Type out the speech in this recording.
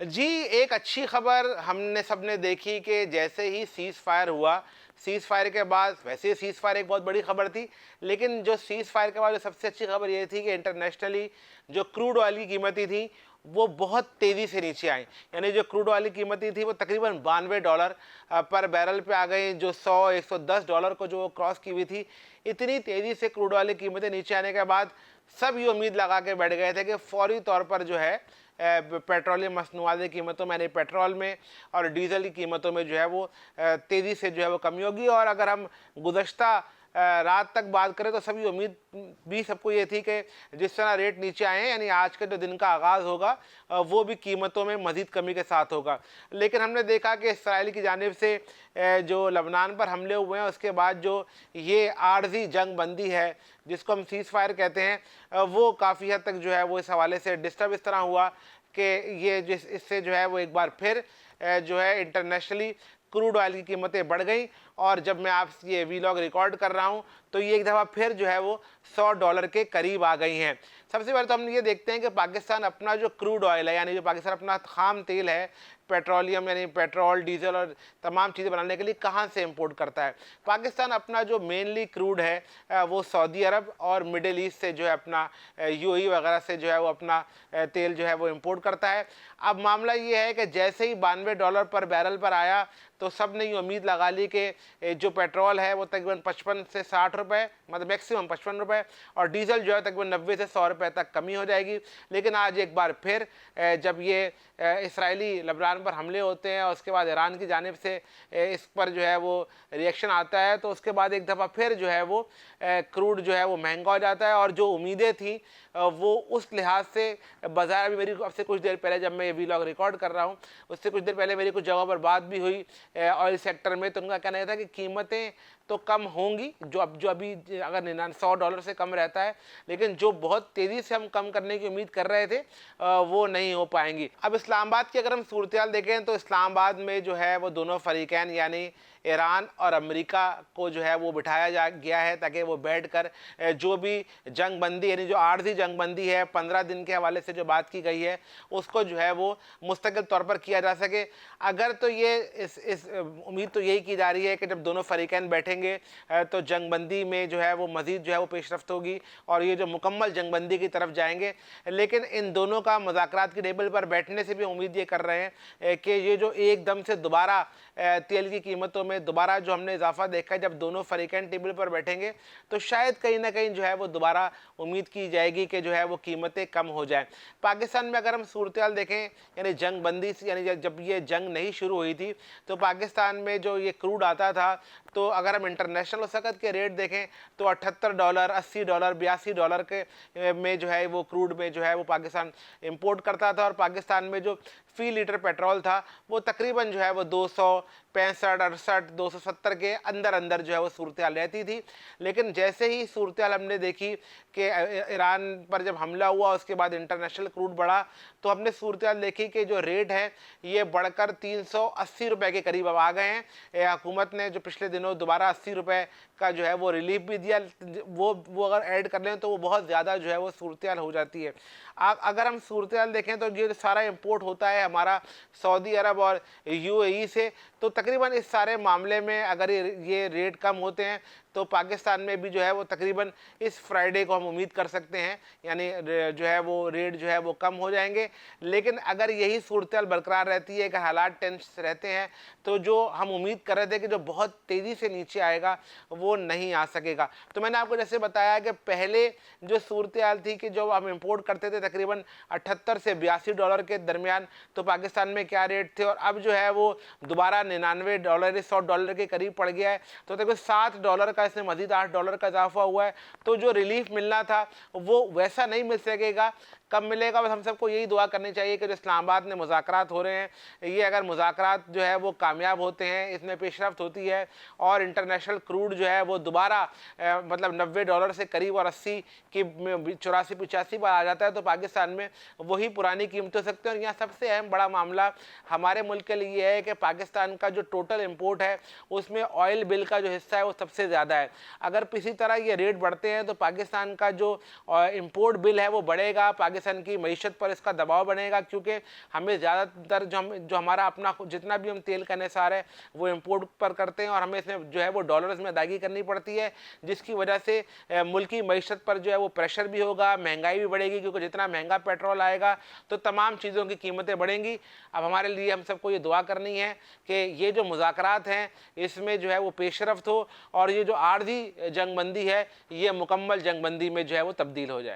जी, एक अच्छी खबर हमने सबने देखी कि जैसे ही सीज़ फायर हुआ, सीज़ फायर के बाद वैसे सीज़ फायर एक बहुत बड़ी खबर थी, लेकिन जो सीज़ फायर के बाद जो सबसे अच्छी खबर ये थी कि इंटरनेशनली जो क्रूड ऑयल की कीमतें थी, वो बहुत तेज़ी से नीचे आई। यानी जो क्रूड ऑयल की कीमतें थी, वो तकरीबन $92 पर बैरल पे आ गई, जो 100-110 डॉलर को जो क्रॉस की हुई थी। इतनी तेज़ी से क्रूड ऑयल की कीमतें नीचे आने के बाद सब ये उम्मीद लगा के बैठ गए थे कि फौरी तौर पर जो है पेट्रोलियम मसनूआत की कीमतों में यानी पेट्रोल में और डीजल की कीमतों में जो है वो तेज़ी से जो है वो कमी होगी। और अगर हम गुज़श्ता रात तक बात करें तो सभी उम्मीद भी सबको ये थी कि जिस तरह रेट नीचे आए हैं, यानी आज के जो दिन का आगाज़ होगा वो भी कीमतों में मज़ीद कमी के साथ होगा। लेकिन हमने देखा कि इसराइल की जानिब से जो लबनान पर हमले हुए हैं, उसके बाद जो ये आर्ज़ी जंग बंदी है जिसको हम सीज़ फायर कहते हैं, वो काफ़ी हद तक जो है वो इस हवाले से डिस्टर्ब इस तरह हुआ कि ये जिस इससे जो है वो एक बार फिर जो है इंटरनेशनली क्रूड ऑयल की कीमतें बढ़ गई। और जब मैं आप ये वीलॉग रिकॉर्ड कर रहा हूँ तो ये एक दफ़ा फिर जो है वो $100 के करीब आ गई हैं। सबसे पहले तो हम ये देखते हैं कि पाकिस्तान अपना जो क्रूड ऑयल है, यानी जो पाकिस्तान अपना खाम तेल है, पेट्रोलियम यानी पेट्रोल, डीजल और तमाम चीज़ें बनाने के लिए कहाँ से इंपोर्ट करता है। पाकिस्तान अपना जो मेनली क्रूड है वो सऊदी अरब और मिडिल ईस्ट से जो है अपना यूएई वगैरह से जो है वो अपना तेल जो है वो इंपोर्ट करता है। अब मामला ये है कि जैसे ही $92 पर बैरल पर आया तो सब ने ये उम्मीद लगा ली कि जो पेट्रोल है वो तकरीबन 55 से 60 रुपये, मतलब मैक्सिमम 55 रुपये, और डीजल जो है तकरीबन 90 से 100 रुपये तक कमी हो जाएगी। लेकिन आज एक बार फिर जब ये इसराइली लबनान पर हमले होते हैं और उसके बाद ईरान की जानिब से इस पर जो है वो रिएक्शन आता है, तो उसके बाद एक दफ़ा फिर जो है वो क्रूड जो है वो महंगा हो जाता है। और जो उम्मीदें थी वो उस लिहाज से बाज़ार, अभी मेरी अब से कुछ देर पहले जब मैं ये वीलॉग रिकॉर्ड कर रहा हूँ उससे कुछ देर पहले मेरी कुछ जगहों पर बात भी हुई ऑयल सेक्टर में, तो उनका कहना यह था कि कीमतें तो कम होंगी, जो अभी अगर $100 से कम रहता है, लेकिन जो बहुत तेज़ी से हम कम करने की उम्मीद कर रहे थे वो नहीं हो पाएंगी। अब इस्लामाबाद की अगर हम सूरत हाल देखें तो इस्लामाबाद में जो है वो दोनों फरीकैन यानी ईरान और अमेरिका को जो है वो बिठाया जा गया है ताकि वो बैठकर जो भी जंग बंदी यानी जो आर्जी जंग बंदी है 15 दिन के हवाले से जो बात की गई है उसको जो है वो मुस्तकिल तौर पर किया जा सके। अगर तो ये इस उम्मीद तो यही की जा रही है कि जब दोनों फरीकैन बैठेंगे तो जंग बंदी में जो है वो मज़ीद जो है वो पेशरफ्त होगी और ये जो मुकम्मल जंग बंदी की तरफ जाएंगे। लेकिन इन दोनों का मुज़ाकरात की टेबल पर बैठने से भी उम्मीद ये कर रहे हैं कि ये जो एकदम से दोबारा तेल की कीमतों में दोबारा जो हमने इजाफा देखा है, जब दोनों फरीकैन टेबल पर बैठेंगे तो शायद कहीं ना कहीं जो है वो दोबारा उम्मीद की जाएगी कि जो है वो कीमतें कम हो जाएं। पाकिस्तान में अगर हम सूरत हाल देखें, यानी जंग बंदी से, यानी जब ये जंग नहीं शुरू हुई थी तो पाकिस्तान में जो ये क्रूड आता था, तो अगर हम इंटरनेशनल वसकत के रेट देखें तो $78, $80, $82 के में जो है वो क्रूड में जो है वो पाकिस्तान इंपोर्ट करता था। और पाकिस्तान में जो फ़ी लीटर पेट्रोल था वो तकरीबन जो है वो 265, 68, 270 के अंदर अंदर जो है वो सूरत हाल रहती थी। लेकिन जैसे ही सूरत हाल हमने देखी कि ईरान पर जब हमला हुआ उसके बाद इंटरनेशनल क्रूड बढ़ा, तो हमने सूरत हाल देखी कि जो रेट है ये बढ़कर 380 रुपये के करीब अब आ गए हैं। हुकूमत ने जो पिछले दिनों दोबारा 80 रुपये का जो है वो रिलीफ भी दिया, वो अगर ऐड कर लें तो वो बहुत ज़्यादा जो है वो सूरत हाल हो जाती है। अगर हम सूरत हाल देखें तो ये सारा इंपोर्ट होता है हमारा सऊदी अरब और यूएई से, तो तकरीबन इस सारे मामले में अगर ये रेट कम होते हैं तो पाकिस्तान में भी जो है वो तकरीबन इस फ्राइडे को हम उम्मीद कर सकते हैं, यानी जो है वो रेट जो है वो कम हो जाएंगे। लेकिन अगर यही सूरत हाल बरकरार रहती है कि हालात टेंस रहते हैं तो जो हम उम्मीद कर रहे थे कि जो बहुत तेज़ी से नीचे आएगा वो नहीं आ सकेगा। तो मैंने आपको जैसे बताया कि पहले जो सूरत हाल थी कि जो हम इंपोर्ट करते थे तकरीबन 78 से $82 के दरमियान, तो पाकिस्तान में क्या रेट थे, और अब जो है वो दोबारा $99 $100 के करीब पड़ गया है, तो तकरीबन $7 का इसमें मजीद $8 का इजाफा हुआ है। तो जो रिलीफ मिलना था वो वैसा नहीं मिल सकेगा। कब मिलेगा, बस हम सबको यही दुआ करनी चाहिए कि जो इस्लामाबाद में मुज़ाकरात हो रहे हैं ये अगर मुज़ाकरात जो है वो कामयाब होते हैं, इसमें पेशरफ्त होती है और इंटरनेशनल क्रूड जो है वो दोबारा मतलब $90 से करीब और 80 की 84-85 पर आ जाता है, तो पाकिस्तान में वही पुरानी कीमत हो सकती है। और यहाँ सबसे अहम बड़ा मामला हमारे मुल्क के लिए है कि पाकिस्तान का जो टोटल इम्पोर्ट है उसमें ऑयल बिल का जो हिस्सा है वो सबसे ज़्यादा है। अगर किसी तरह ये रेट बढ़ते हैं तो पाकिस्तान का जो इम्पोर्ट बिल है वो बढ़ेगा, पाकिस्तान पाकिस्तान की मईशत पर इसका दबाव बनेगा, क्योंकि हमें ज़्यादातर जो हमारा अपना जितना भी हम तेल का निसार है वो इम्पोर्ट पर करते हैं और हमें इसमें जो है वो डॉलर्स में अदायगी करनी पड़ती है, जिसकी वजह से मुल्क की मईशत पर जो है वो प्रेशर भी होगा, महंगाई भी बढ़ेगी, क्योंकि जितना महंगा पेट्रोल आएगा तो तमाम चीज़ों की कीमतें बढ़ेंगी। अब हमारे लिए हम सबको ये दुआ करनी है कि ये जो मुज़ाकरात हैं इसमें जो है वो पेशरफ्त हो और ये जो आर्जी जंगबंदी है ये मुकम्मल जंगबंदी में जो है वो तब्दील हो जाए।